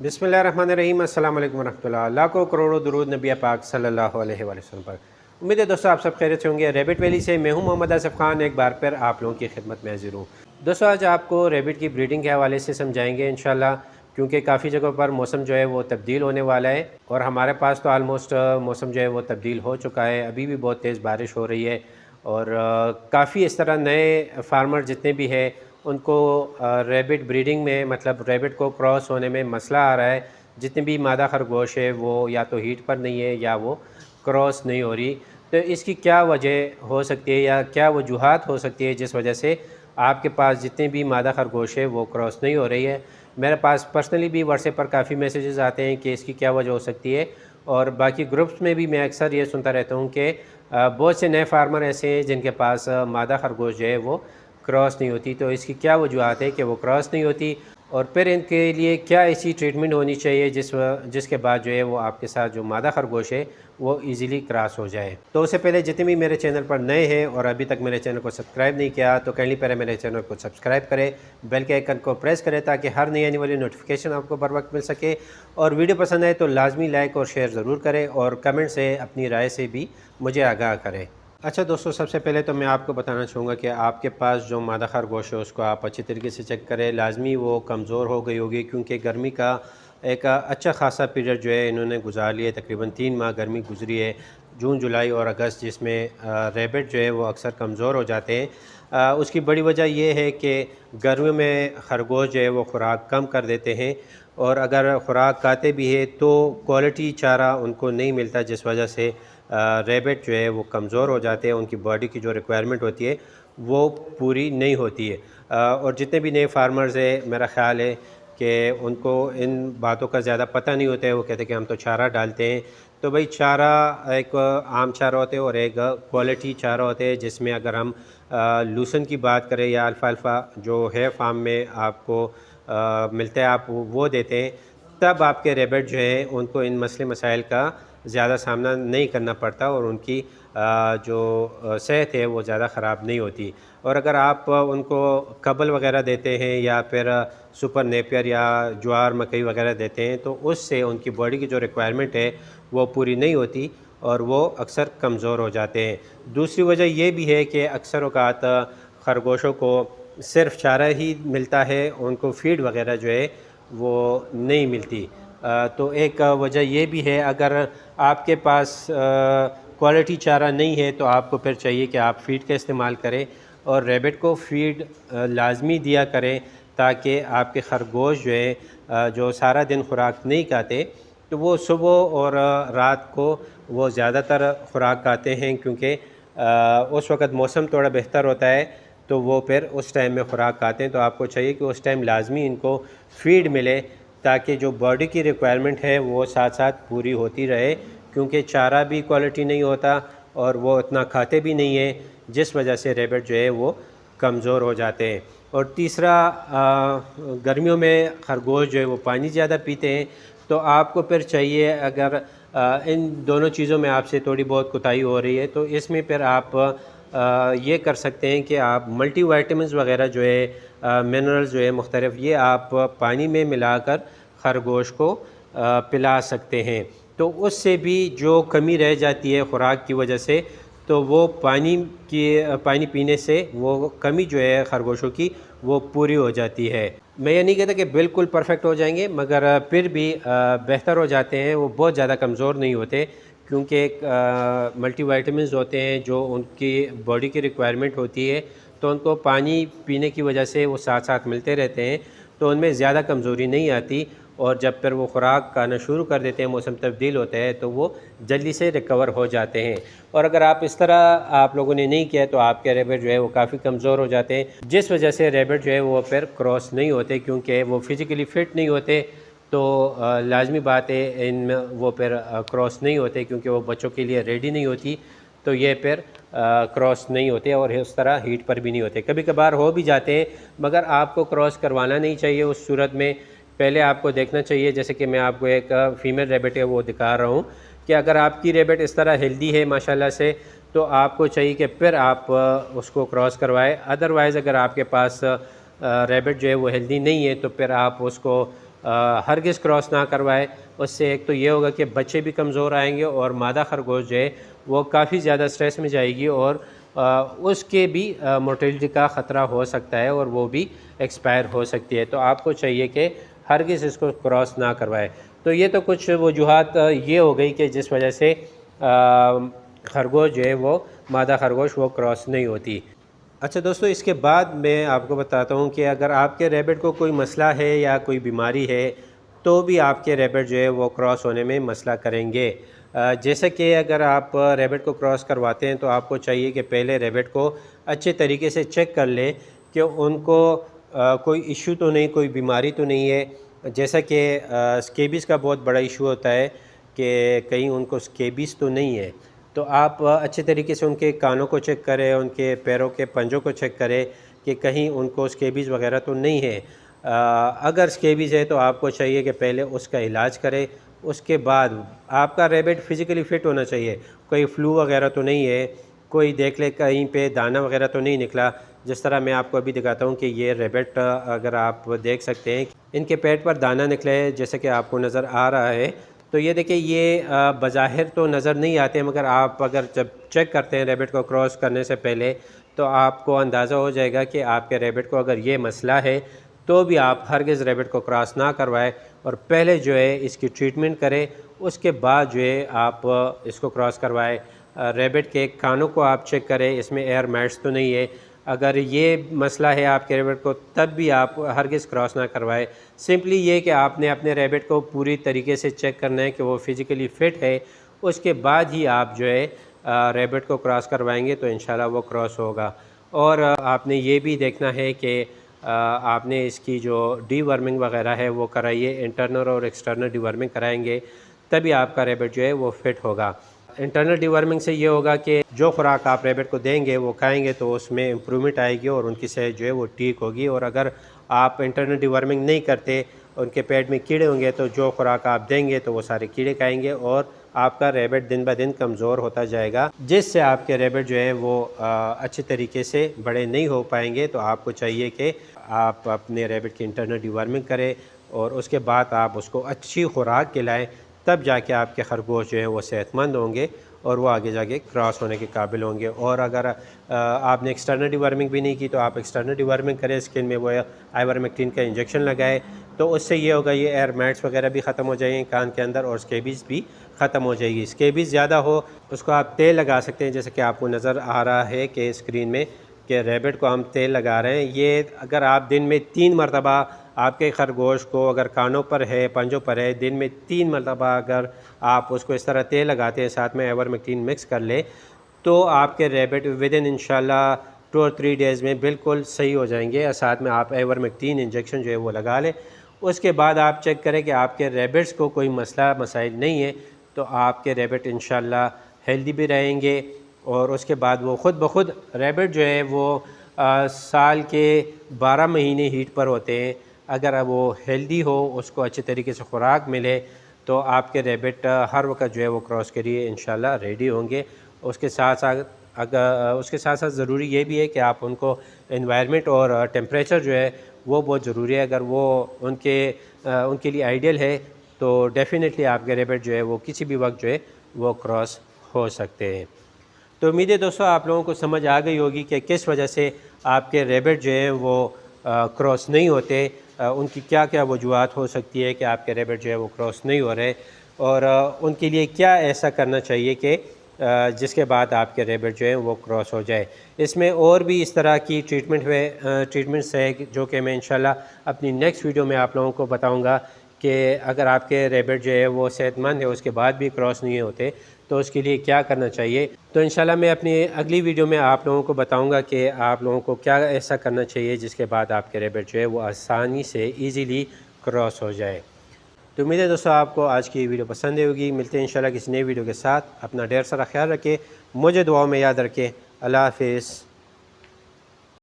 बिस्मिल्लाहिर्रहमानिर्रहीम अस्सलाम वालेकुम वरहमतुल्लाह। लाखों करोड़ों दुरूद नबी पाक सल्लल्लाहु अलैहि वसल्लम पर। उम्मीद है दोस्तों आप सब खैरियत से होंगे। रैबिट वैली से मैं हूं मोहम्मद आसिफ खान, एक बार फिर आप लोगों की खिदमत में हाजिर हूं। दोस्तों आज आपको रैबिट की ब्रीडिंग के हवाले से समझाएंगे इंशाल्लाह, क्योंकि काफ़ी जगहों पर मौसम जो है वो तब्दील होने वाला है और हमारे पास तो आलमोस्ट मौसम जो है वो तब्दील हो चुका है। अभी भी बहुत तेज़ बारिश हो रही है और काफ़ी इस तरह नए फार्मर जितने भी हैं उनको रैबिट ब्रीडिंग में, मतलब रैबिट को क्रॉस होने में मसला आ रहा है। जितनी भी मादा खरगोश है वो या तो हीट पर नहीं है या वो क्रॉस नहीं हो रही। तो इसकी क्या वजह हो सकती है या क्या वजूहात हो सकती है जिस वजह से आपके पास जितने भी मादा खरगोश है वो क्रॉस नहीं हो रही है। मेरे पास पर्सनली भी व्हाट्सएप पर काफ़ी मैसेजेस आते हैं कि इसकी क्या वजह हो सकती है, और बाकी ग्रुप्स में भी मैं अक्सर ये सुनता रहता हूँ कि बहुत से नए फार्मर ऐसे हैं जिनके पास मादा खरगोश जो है वो क्रॉस नहीं होती। तो इसकी क्या वजूहत है कि वो क्रॉस नहीं होती, और फिर इनके लिए क्या ऐसी ट्रीटमेंट होनी चाहिए जिसके बाद जो है वो आपके साथ जो मादा खरगोश है वो इजीली क्रॉस हो जाए। तो उससे पहले जितने भी मेरे चैनल पर नए हैं और अभी तक मेरे चैनल को सब्सक्राइब नहीं किया तो काइंडली पहले मेरे चैनल को सब्सक्राइब करें, बेल के आइकन को प्रेस करें ताकि हर नई आने वाली नोटिफिकेशन आपको बर वक्त मिल सके। और वीडियो पसंद आए तो लाजमी लाइक और शेयर ज़रूर करें और कमेंट से अपनी राय से भी मुझे आगाह करें। अच्छा दोस्तों, सबसे पहले तो मैं आपको बताना चाहूँगा कि आपके पास जो मादा खरगोश है उसको आप अच्छी तरीके से चेक करें। लाजमी वो कमज़ोर हो गई होगी क्योंकि गर्मी का एक अच्छा खासा पीरियड जो है इन्होंने गुजार लिया। तकरीबन 3 माह गर्मी गुजरी है, जून जुलाई और अगस्त, जिसमें रैबिट जो है वो अक्सर कमज़ोर हो जाते हैं। उसकी बड़ी वजह यह है कि गर्मियों में खरगोश जो है वो खुराक कम कर देते हैं, और अगर खुराक खाते भी है तो क्वालिटी चारा उनको नहीं मिलता, जिस वजह से रैबिट जो है वो कमज़ोर हो जाते हैं। उनकी बॉडी की जो रिक्वायरमेंट होती है वो पूरी नहीं होती है। और जितने भी नए फार्मर्स हैं, मेरा ख़्याल है कि उनको इन बातों का ज़्यादा पता नहीं होता है। वो कहते हैं कि हम तो चारा डालते हैं। तो भाई चारा एक आम चारा होते हैं और एक क्वालिटी चारा होते हैं, जिसमें अगर हम लूसन की बात करें या अल्फ़ा जो है फार्म में आपको मिलता है, आप वो देते हैं, तब आपके रैबिट जो है उनको इन मसले मसाइल का ज़्यादा सामना नहीं करना पड़ता और उनकी जो सेहत है वो ज़्यादा ख़राब नहीं होती। और अगर आप उनको कबल वगैरह देते हैं या फिर सुपर नेपियर या ज्वार मकई वगैरह देते हैं तो उससे उनकी बॉडी की जो रिक्वायरमेंट है वो पूरी नहीं होती और वो अक्सर कमज़ोर हो जाते हैं। दूसरी वजह ये भी है कि अक्सर औक़ात खरगोशों को सिर्फ़ चारा ही मिलता है, उनको फ़ीड वगैरह जो है वो नहीं मिलती। तो एक वजह ये भी है, अगर आपके पास क्वालिटी चारा नहीं है तो आपको फिर चाहिए कि आप फ़ीड का इस्तेमाल करें और रैबिट को फ़ीड लाजमी दिया करें, ताकि आपके खरगोश जो है जो सारा दिन खुराक नहीं खाते तो वो सुबह और रात को वो ज़्यादातर खुराक खाते हैं, क्योंकि उस वक़्त मौसम थोड़ा बेहतर होता है तो वो फिर उस टाइम में खुराक खाते हैं। तो आपको चाहिए कि उस टाइम लाजमी इनको फ़ीड मिले, ताकि जो बॉडी की रिक्वायरमेंट है वो साथ साथ पूरी होती रहे, क्योंकि चारा भी क्वालिटी नहीं होता और वो इतना खाते भी नहीं है, जिस वजह से रैबिट जो है वो कमज़ोर हो जाते हैं। और तीसरा, गर्मियों में खरगोश जो है वो पानी ज़्यादा पीते हैं, तो आपको फिर चाहिए, अगर इन दोनों चीज़ों में आपसे थोड़ी बहुत कोताही हो रही है तो इसमें फिर आप ये कर सकते हैं कि आप मल्टीविटामिन्स वगैरह जो है, मिनरल्स जो है मुख्तलिफ, ये आप पानी में मिलाकर खरगोश को पिला सकते हैं। तो उससे भी जो कमी रह जाती है खुराक की वजह से, तो वो पानी पीने से वो कमी जो है खरगोशों की वो पूरी हो जाती है। मैं ये नहीं कहता कि बिल्कुल परफेक्ट हो जाएंगे, मगर फिर भी बेहतर हो जाते हैं। वो बहुत ज़्यादा कमज़ोर नहीं होते, क्योंकि मल्टीविटामिन्स होते हैं जो उनकी बॉडी की रिक्वायरमेंट होती है, तो उनको पानी पीने की वजह से वो साथ साथ मिलते रहते हैं, तो उनमें ज़्यादा कमज़ोरी नहीं आती। और जब फिर वो खुराक खाना शुरू कर देते हैं, मौसम तब्दील होता है, तो वो जल्दी से रिकवर हो जाते हैं। और अगर आप इस तरह आप लोगों ने नहीं किया तो आपके रैबिट जो है वो काफ़ी कमज़ोर हो जाते हैं, जिस वजह से रैबिट जो है वो फिर क्रॉस नहीं होते, क्योंकि वो फ़िज़िकली फ़िट नहीं होते। तो लाजमी बात है इन वो फिर क्रॉस नहीं होते, क्योंकि वो बच्चों के लिए रेडी नहीं होती, तो ये फिर क्रॉस नहीं होते और उस तरह हीट पर भी नहीं होते। कभी कभार हो भी जाते हैं, मगर आपको क्रॉस करवाना नहीं चाहिए। उस सूरत में पहले आपको देखना चाहिए, जैसे कि मैं आपको एक फ़ीमेल रैबिट है वो दिखा रहा हूँ, कि अगर आपकी रैबिट इस तरह हेल्दी है माशाल्लाह से, तो आपको चाहिए कि फिर आप उसको क्रॉस करवाएं। अदरवाइज़ अगर आपके पास रैबिट जो है वो हेल्दी नहीं है तो फिर आप उसको हरगिज़ क्रॉस ना करवाए। उससे एक तो ये होगा कि बच्चे भी कमज़ोर आएंगे और मादा खरगोश जो है वो काफ़ी ज़्यादा स्ट्रेस में जाएगी और उसके भी मोर्टेलिटी का ख़तरा हो सकता है और वो भी एक्सपायर हो सकती है। तो आपको चाहिए कि हरगिज़ इसको क्रॉस ना करवाए। तो ये तो कुछ वजूहात ये हो गई कि जिस वजह से खरगोश जो है वो मादा खरगोश वो क्रॉस नहीं होती। अच्छा दोस्तों, इसके बाद मैं आपको बताता हूँ कि अगर आपके रैबिट को कोई मसला है या कोई बीमारी है तो भी आपके रैबिट जो है वो क्रॉस होने में मसला करेंगे। जैसे कि अगर आप रैबिट को क्रॉस करवाते हैं तो आपको चाहिए कि पहले रैबिट को अच्छे तरीके से चेक कर लें कि उनको कोई इशू तो नहीं, कोई बीमारी तो नहीं है। जैसा कि स्केबीज़ का बहुत बड़ा इशू होता है कि कहीं उनको स्केबीज़ तो नहीं है। तो आप अच्छे तरीके से उनके कानों को चेक करें, उनके पैरों के पंजों को चेक करें कि कहीं उनको स्केबीज़ वगैरह तो नहीं है। अगर स्केबीज़ है तो आपको चाहिए कि पहले उसका इलाज करें। उसके बाद आपका रैबिट फ़िज़िकली फ़िट होना चाहिए, कोई फ्लू वगैरह तो नहीं है, कोई देख ले कहीं पे दाना वगैरह तो नहीं निकला। जिस तरह मैं आपको अभी दिखाता हूँ कि ये रैबिट अगर आप देख सकते हैं इनके पेट पर दाना निकला है जैसे कि आपको नज़र आ रहा है। तो ये देखिए, ये बज़ाहिर तो नज़र नहीं आते मगर आप अगर जब चेक करते हैं रैबिट को क्रॉस करने से पहले तो आपको अंदाज़ा हो जाएगा कि आपके रैबिट को अगर ये मसला है तो भी आप हरगिज़ रैबिट को क्रॉस ना करवाएं और पहले जो है इसकी ट्रीटमेंट करें। उसके बाद जो है आप इसको क्रॉस करवाएं। रैबिट के कानों को आप चेक करें, इसमें एयर मैट्स तो नहीं है। अगर ये मसला है आपके रैबिट को तब भी आप हरगिज़ क्रॉस ना करवाएं। सिंपली ये कि आपने अपने रैबिट को पूरी तरीके से चेक करना है कि वो फ़िज़िकली फ़िट है। उसके बाद ही आप जो है रैबिट को क्रॉस करवाएंगे तो इंशाल्लाह वो क्रॉस होगा। और आपने ये भी देखना है कि आपने इसकी जो डीवर्मिंग वगैरह है वो कराइए, इंटरनल और एक्सटर्नल डीवर्मिंग कराएंगे तभी आपका रैबिट जो है वो फ़िट होगा। इंटरनल डीवर्मिंग से ये होगा कि जो खुराक आप रैबिट को देंगे वो खाएंगे तो उसमें इम्प्रूवमेंट आएगी और उनकी सेहत जो है वो ठीक होगी। और अगर आप इंटरनल डीवर्मिंग नहीं करते, उनके पेट में कीड़े होंगे तो जो खुराक आप देंगे तो वो सारे कीड़े खाएंगे और आपका रैबिट दिन ब दिन कमज़ोर होता जाएगा, जिससे आपके रैबिट जो है वो अच्छे तरीके से बड़े नहीं हो पाएंगे। तो आपको चाहिए कि आप अपने रैबिट की इंटरनल डीवर्मिंग करें और उसके बाद आप उसको अच्छी खुराक खिलाएँ, तब जाके आपके खरगोश जो है वो सेहतमंद होंगे और वो आगे जाके क्रॉस होने के काबिल होंगे। और अगर आपने एक्सटर्नल डीवर्मिंग भी नहीं की तो आप एक्सटर्नल डीवर्मिंग करें, स्किन में वो आइवरमेक्टिन का इंजेक्शन लगाए तो उससे ये होगा, ये एयर मैट्स वगैरह भी ख़त्म हो जाएंगे कान के अंदर और स्केबीज़ भी ख़त्म हो जाएगी। स्केबीज़ ज़्यादा हो उसको आप तेल लगा सकते हैं, जैसे कि आपको नज़र आ रहा है कि स्क्रीन में कि रैबिट को हम तेल लगा रहे हैं। ये अगर आप दिन में 3 मरतबा आपके खरगोश को अगर कानों पर है, पंजों पर है, दिन में 3 मरतबा अगर आप उसको इस तरह तेल लगाते हैं, साथ में आइवरमेक्टिन मिक्स कर ले तो आपके रैबिट विदिन इंशाल्लाह 2 और 3 डेज़ में बिल्कुल सही हो जाएंगे। और साथ में आप आइवरमेक्टिन इंजेक्शन जो है वो लगा लें। उसके बाद आप चेक करें कि आपके रैबिट्स को कोई मसला मसाइल नहीं है तो आपके रैबिट इंशाल्लाह हेल्दी भी रहेंगे। और उसके बाद वो ख़ुद ब खुद रैबिट जो है वो साल के 12 महीने हीट पर होते हैं। अगर वो हेल्दी हो, उसको अच्छे तरीके से खुराक मिले तो आपके रैबिट हर वक्त जो है वो क्रॉस के लिए इंशाल्लाह रेडी होंगे। उसके साथ साथ ज़रूरी ये भी है कि आप उनको एनवायरनमेंट और टेम्परेचर जो है वो बहुत ज़रूरी है। अगर वो उनके लिए आइडियल है तो डेफ़िनेटली आपके रैबिट जो है वो किसी भी वक्त जो है वो क्रॉस हो सकते हैं। तो उम्मीद है दोस्तों आप लोगों को समझ आ गई होगी कि किस वजह से आपके रैबिट जो हैं वो क्रॉस नहीं होते, उनकी क्या क्या वजूहात हो सकती है कि आपके रैबिट जो है वो क्रॉस नहीं हो रहे और उनके लिए क्या ऐसा करना चाहिए कि जिसके बाद आपके रैबिट जो है वो क्रॉस हो जाए। इसमें और भी इस तरह की ट्रीटमेंट्स है जो कि मैं इंशाल्लाह अपनी नेक्स्ट वीडियो में आप लोगों को बताऊँगा कि अगर आपके रैबिट जो है वो सेहतमंद है उसके बाद भी क्रॉस नहीं होते तो उसके लिए क्या करना चाहिए। तो इंशाल्लाह मैं अपनी अगली वीडियो में आप लोगों को बताऊंगा कि आप लोगों को क्या ऐसा करना चाहिए जिसके बाद आपके रैबिट जो है वो आसानी से ईज़िली क्रॉस हो जाए। तो उम्मीद है दोस्तों आपको आज की वीडियो पसंद आई होगी। मिलते हैं इंशाल्लाह किसी नई वीडियो के साथ। अपना ढेर सारा ख्याल रखें, मुझे दुआओं में याद रखें। अल्लाह हाफ़िज़।